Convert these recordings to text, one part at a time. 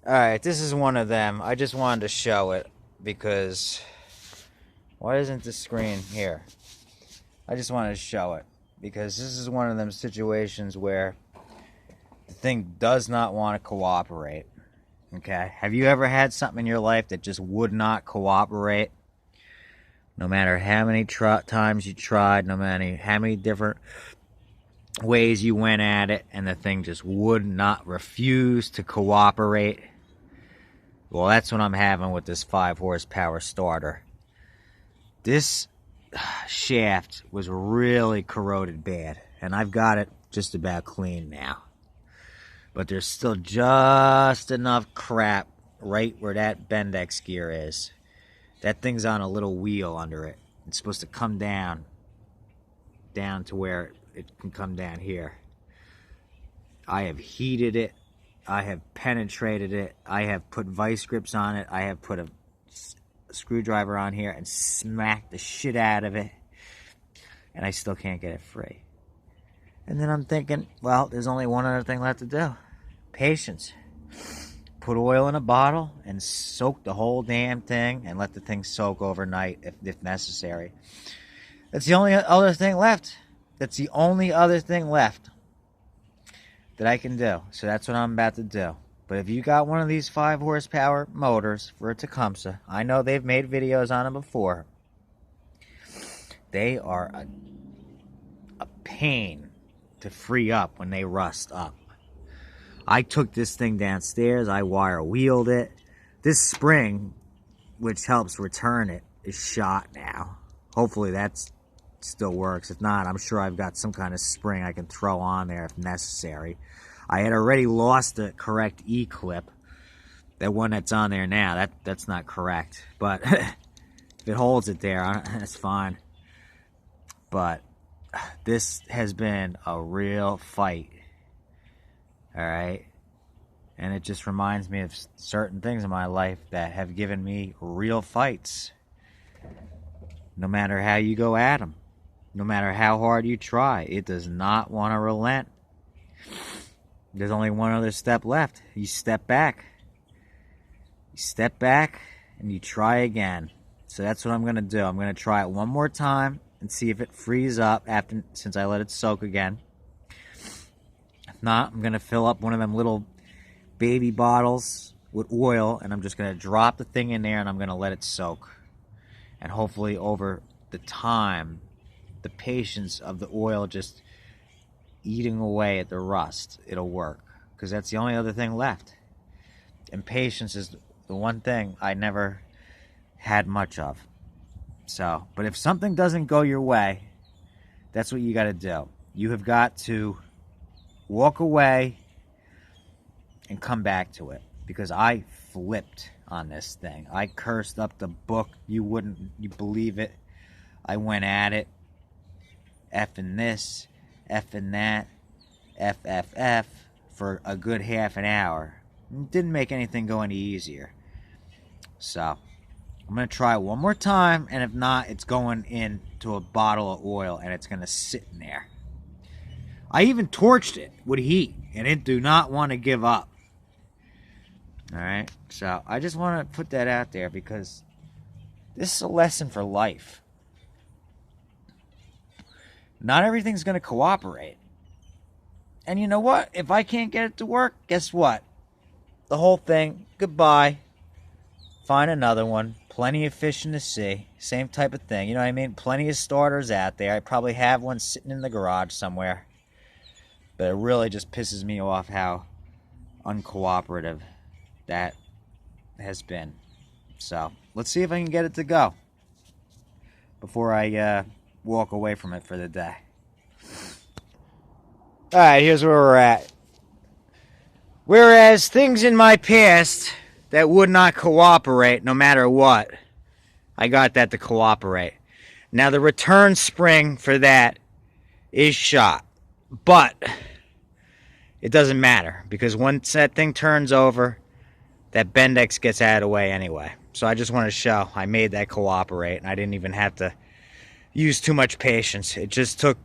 Alright, this is one of them. I just wanted to show it because why isn't the screen here? I just wanted to show it because this is one of them situations where the thing does not want to cooperate. Okay? Have you ever had something in your life that just would not cooperate? No matter how many times you tried, no matter how many different ways you went at it, and the thing just would not refuse to cooperate. Well, that's what I'm having with this 5 horsepower starter. This shaft was really corroded bad, and I've got it just about clean now. But there's still just enough crap right where that Bendix gear is. That thing's on a little wheel under it. It's supposed to come down to where it can come down here. I have heated it. I have penetrated it. I have put vice grips on it. I have put a screwdriver on here and smacked the shit out of it. And I still can't get it free. And then I'm thinking, well, there's only one other thing left to do. Patience. Put oil in a bottle and soak the whole damn thing and let the thing soak overnight if necessary. That's the only other thing left. That's the only other thing left that I can do. So that's what I'm about to do. But if you got one of these 5 horsepower motors for a Tecumseh, I know they've made videos on them before. They are a pain to free up when they rust up. I took this thing downstairs. I wire wheeled it. This spring, which helps return it, is shot now. Hopefully that's still works. If not, I'm sure I've got some kind of spring I can throw on there if necessary. I had already lost the correct E-clip. That one that's on there now, that's not correct. But if it holds it there, that's fine. But this has been a real fight. Alright? And it just reminds me of certain things in my life that have given me real fights. No matter how you go at them. No matter how hard you try, it does not want to relent. There's only one other step left. You step back. You step back and you try again. So that's what I'm going to do. I'm going to try it one more time and see if it frees up since I let it soak again. If not, I'm going to fill up one of them little baby bottles with oil and I'm just going to drop the thing in there and I'm going to let it soak. And hopefully over the time, the patience of the oil just eating away at the rust, it'll work. Because that's the only other thing left. And patience is the one thing I never had much of. So, but if something doesn't go your way, that's what you got to do. You have got to walk away and come back to it. Because I flipped on this thing. I cursed up the book. You believe it. I went at it. Effing this, effing that, FFF for a good half an hour. It didn't make anything go any easier. So, I'm going to try it one more time, and if not, it's going into a bottle of oil, and it's going to sit in there. I even torched it with heat, and it do not want to give up. Alright, so I just want to put that out there because this is a lesson for life. Not everything's going to cooperate. And you know what? If I can't get it to work, guess what? The whole thing, goodbye. Find another one. Plenty of fish in the sea. Same type of thing. You know what I mean? Plenty of starters out there. I probably have one sitting in the garage somewhere. But it really just pisses me off how uncooperative that has been. So, let's see if I can get it to go before I walk away from it for the day. Alright, here's where we're at. Whereas things in my past that would not cooperate no matter what, I got that to cooperate. Now the return spring for that is shot. But it doesn't matter because once that thing turns over, that Bendix gets out of the way anyway. So I just want to show I made that cooperate and I didn't even have to use too much patience. It just took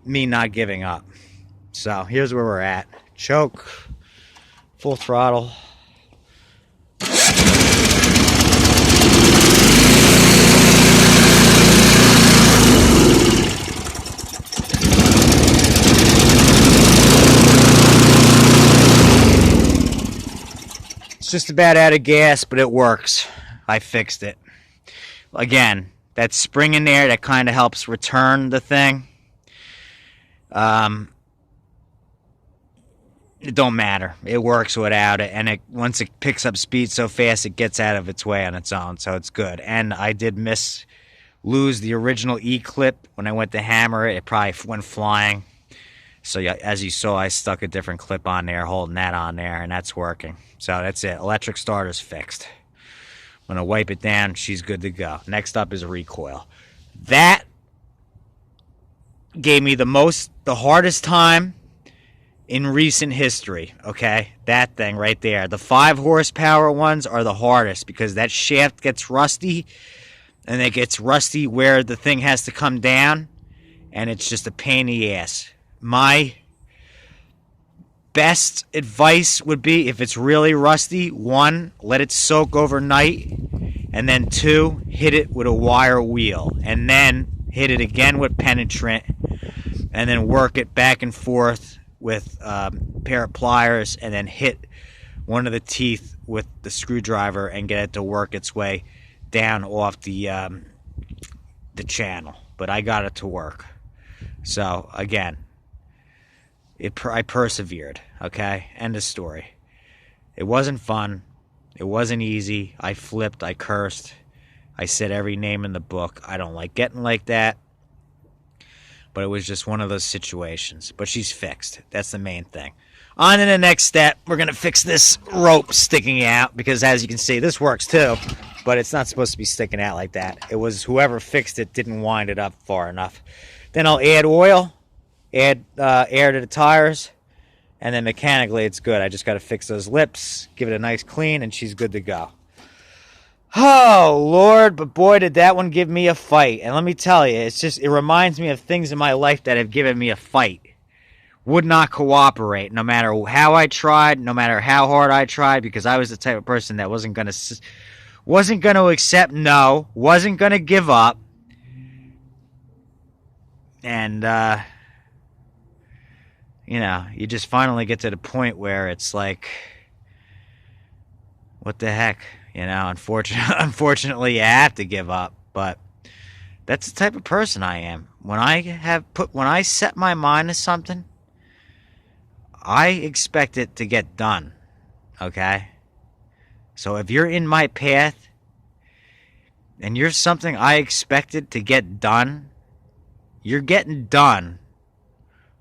me not giving up. So here's where we're at. Choke. Full throttle. It's just about out of gas, but it works. I fixed it. Again, that spring in there that kind of helps return the thing. It don't matter. It works without it, and once it picks up speed so fast, it gets out of its way on its own, so it's good. And I did lose the original E-clip when I went to hammer it. It probably went flying. So yeah, as you saw, I stuck a different clip on there, holding that on there, and that's working. So that's it. Electric starter's fixed. I'm going to wipe it down. She's good to go. Next up is a recoil. That gave me the hardest time in recent history, okay? That thing right there. The 5 horsepower ones are the hardest because that shaft gets rusty, and it gets rusty where the thing has to come down, and it's just a pain in the ass. My best advice would be, if it's really rusty, 1, let it soak overnight, and then 2, hit it with a wire wheel, and then hit it again with penetrant, and then work it back and forth with a pair of pliers, and then hit one of the teeth with the screwdriver and get it to work its way down off the channel. But I got it to work. So again, I persevered. Okay, end of story. It wasn't fun. It wasn't easy. I flipped. I cursed. I said every name in the book. I don't like getting like that. But it was just one of those situations. But she's fixed. That's the main thing. On to the next step. We're going to fix this rope sticking out. Because as you can see, this works too. But it's not supposed to be sticking out like that. It was whoever fixed it didn't wind it up far enough. Then I'll add oil. Add air to the tires. And then mechanically it's good. I just got to fix those lips. Give it a nice clean. And she's good to go. Oh, Lord, but boy, did that one give me a fight. And let me tell you, it reminds me of things in my life that have given me a fight. Would not cooperate, no matter how I tried, no matter how hard I tried, because I was the type of person that wasn't going to accept no, wasn't going to give up. And, you just finally get to the point where it's like, what the heck? Unfortunately, you have to give up, but that's the type of person I am. When I set my mind to something, I expect it to get done, okay? So if you're in my path and you're something I expected to get done, you're getting done,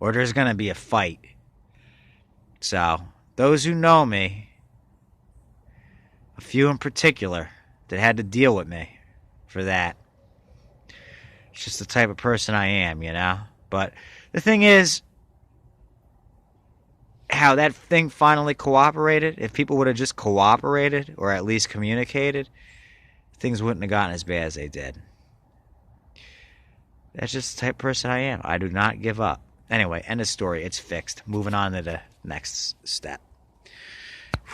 or there's going to be a fight. So, those who know me, a few in particular that had to deal with me for that. It's just the type of person I am, But the thing is, how that thing finally cooperated, if people would have just cooperated or at least communicated, things wouldn't have gotten as bad as they did. That's just the type of person I am. I do not give up. Anyway, end of story. It's fixed. Moving on to the next step.